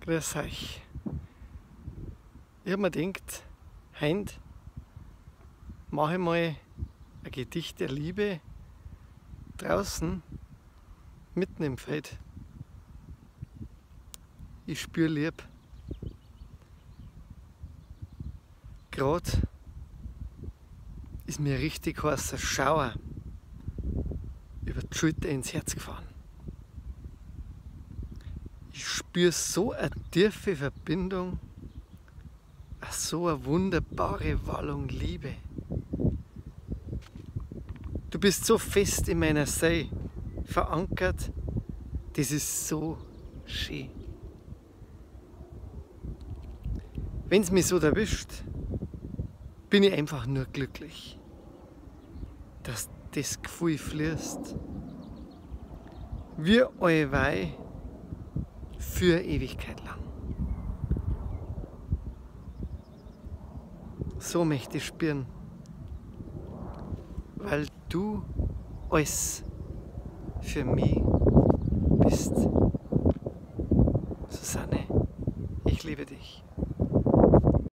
Grüß euch. Ich habe mir gedacht, heute mache ich mal ein Gedicht der Liebe draußen, mitten im Feld. Ich spüre Lieb. Gerade ist mir ein richtig heißer Schauer über die Schulter ins Herz gefahren. Ich spüre so eine tiefe Verbindung, so eine wunderbare Wallung Liebe. Du bist so fest in meiner Seele verankert, das ist so schön. Wenn es mich so erwischt, bin ich einfach nur glücklich, dass das Gefühl fließt, wie allweil für Ewigkeit lang. So möchte ich spüren, weil du alles für mich bist. Susanne, ich liebe dich.